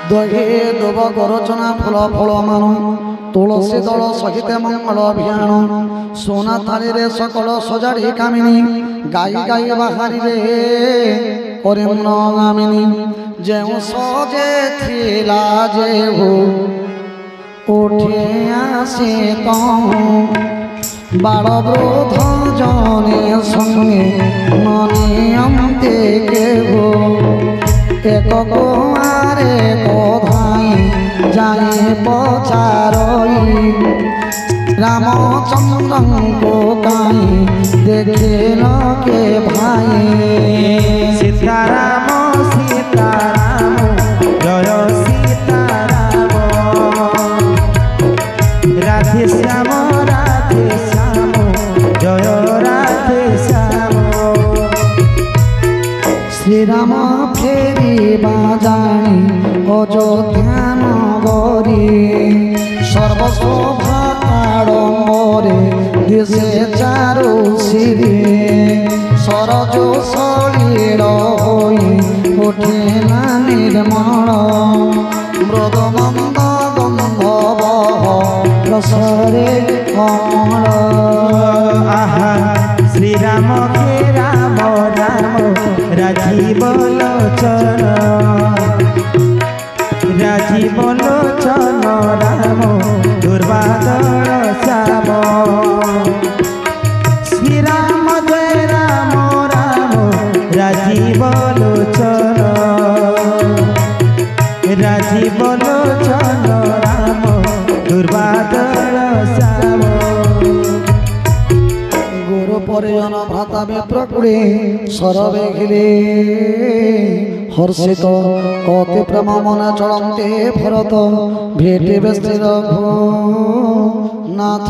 दहे दुब गरचना फूल फल मान तुलसी दल सहित मंगल अभियान सोना थाली रे सकल सजाड़ी कामिनी गाई गाई बाहरी रे करेम गामिनी जे सजे थिला जे हो उठे आसे बाल वृद्ध जने संगे ननियमते के हो एक कुआरे कोधाई जाए पचारई रामचंद्र को काई देखे न के भाई सीताराम सीताराम जय सीताराम राधे श्याम जय राधे श्याम श्री राम फेरी बाजाणी अयोध्या नगरी सर्वशोभा आडम्बरे दिशे चारु सिरे सरज सलील होई उठेला निर्मल मृदमंद गंध प्रसरे कमल आहा श्री राम के राम राम राजीव लोचन राम दुर्वादल श्याम श्री राम जय राम राम राजीव लोचन राम दुर्वादल श्याम गुरु परिजन भ्राता विप्रकुले सरवे घिले हर्षित अति प्रेम मन चलते भरत भेटे स्थिर नाथ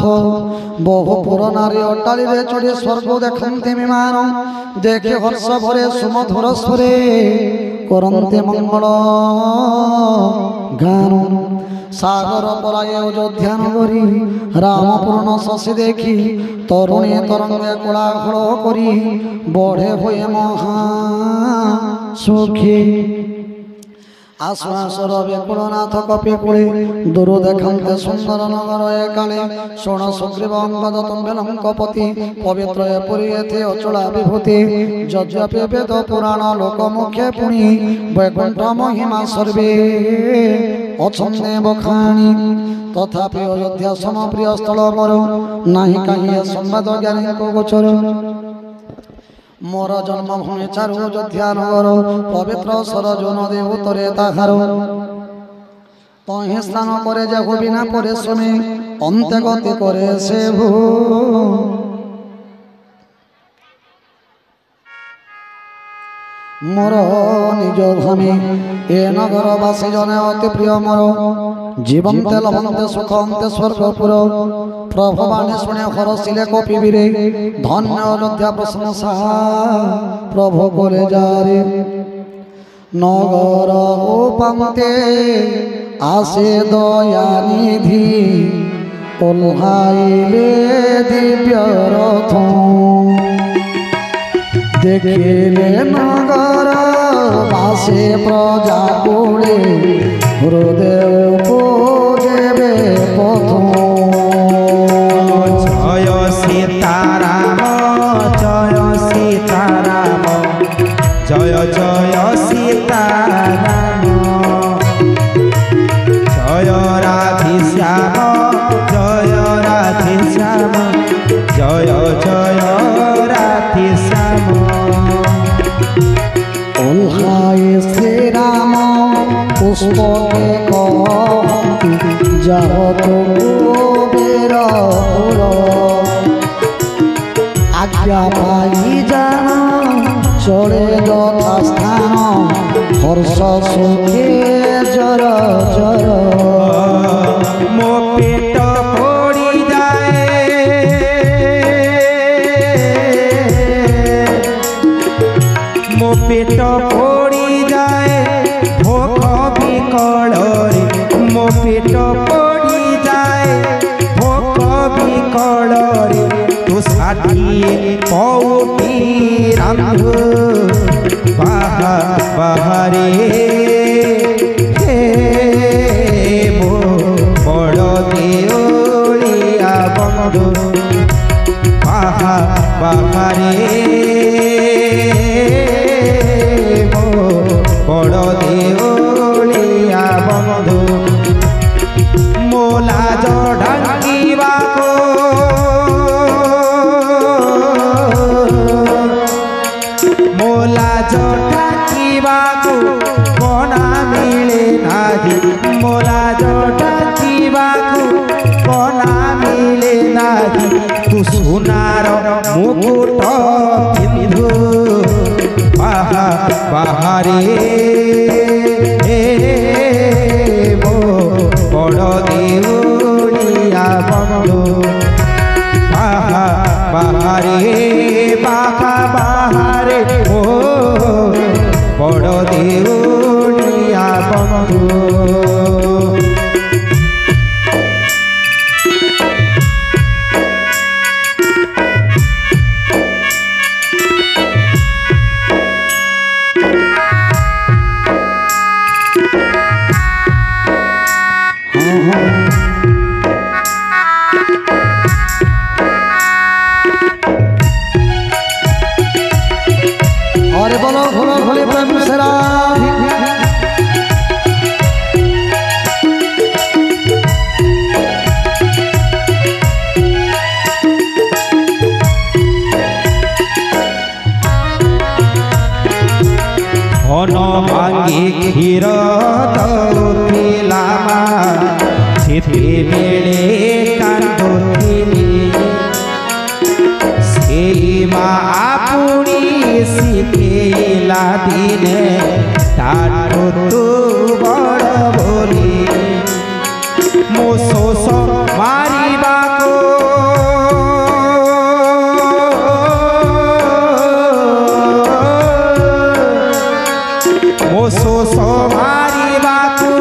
बहु पुर नारी अट्टाली चढ़ी स्वर्ग देखते विमान देखे हर्ष भरे सुमधुर स्वरे करते मंगल गान सागर पराये अयोध्या नगरी रामपूर्ण शशि देखी तरुणी तरंगे कोलाहल करी बढ़े हुए महा सुखी आश्वासर व्याकुलनाथ कपि कूले दूर देखते सुंदर नगर एकाले सोण सुग्रीव अंगद तुम्बेलंकपति पवित्र पुरी एथे अचला विभूति यद्यपि वेद पुराण लोकमुखे पुणी वैकुंठ महिमा सर्वे अछन्दे बखाणी तथापि अयोध्या समप्रिय स्थल मोर नाही कहीं संवाद ज्ञानी को गोचर मोर जन्मभूमि चारु अयोध्या नगर पवित्र सरजू नदी उत्तरे ताहार तहे स्नान करे जाहु बिना परिश्रमे अंते गति करे से भू मोर निज धामी ए नगरवासी जने अति प्रिय मोर जीवंते लभंते सुखंते स्वर्गपुर प्रभुवाणी शुणे हरसिले कपिबीरे धन्य अयोध्या प्रशंसा प्रभु करे जारे नगर उपान्ते आसे दयानिधि ओल्हाइले दिव्य रथ देखिले नगर बासे प्रजा कूले हृदय पूजेबे पथ जय सीताराम जय सीताराम जय जय सीताराम जय राधे श्याम जय राधे श्याम जय जय राधे श्याम ओल्हाए श्री राम पुष्पके कहती जाओ तो कुबेरपुर आज्ञा पाई जान चले यथा स्थान हर्ष सुखे जर जर मो पेट पड़ी जाए मो पेट पड़ी जाए भोक विकल रे मो पेट पड़ी जाए भोक विकल रे तू षाठी पौटी रांधु बाहरे বাহারে মো বড় দেউলিয়া বন্ধু মোলা ঢাঙ্কিবাকো মোলা ঢাঙ্কিবাকো কনা মিলে নাহি মোলা ঢাঙ্কিবাকো কনা মিলে নাহি তু সোনার মুকুট পিন্ধু বাহারে মো বড় দেউলিয়া বন্ধু বাহারে বাহারে ও বড় দেউলিয়া বন্ধু और बोलो भोलो भोले प्रेम से অন ভাঙ্গি ক্ষীর দৌথিলা মা সেতে বেড়ে কান্দুথিলি সেই মা আপুনি শিখেলা দিনে তার তু বড় বলি মো শোষ মারিবাকো মো শোষ মারিবাকো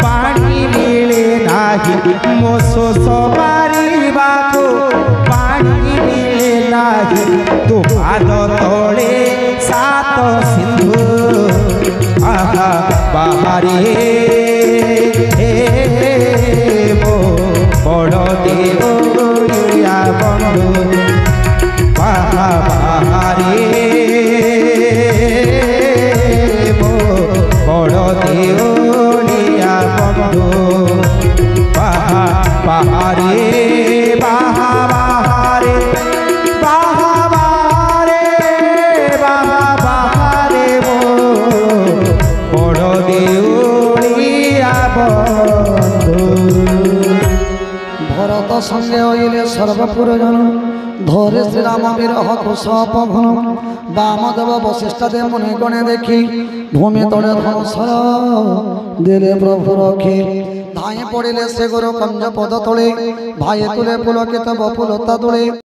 পানি মিলে নাহি মো শোষ মারিবাকো পানি মিলে নাহি তো পাদ তলে সাত সিন্ধু আহা বাহারে মো বড় দেউলিয়া বন্ধু বাহারে মো বড় দেউলিয়া বন্ধু বাহারে বাহারে বাহারে বাহারে মো বড় দেউলিয়া বন্ধু ভরত সঙ্গে হইলে সর্বপুরজন ধরে শ্রীরাম বিরহ কুশপ ঘন বামদেব বশিষ্ঠদেব মুনি গণে দেখি ভূমি তলে ধনুষর দিলে প্রভু রক্ষী ধাই পড়িলে সে গুরু কঞ্জ পদ তোলে ভাই তুলে পুলকিত বপুলতা তোলে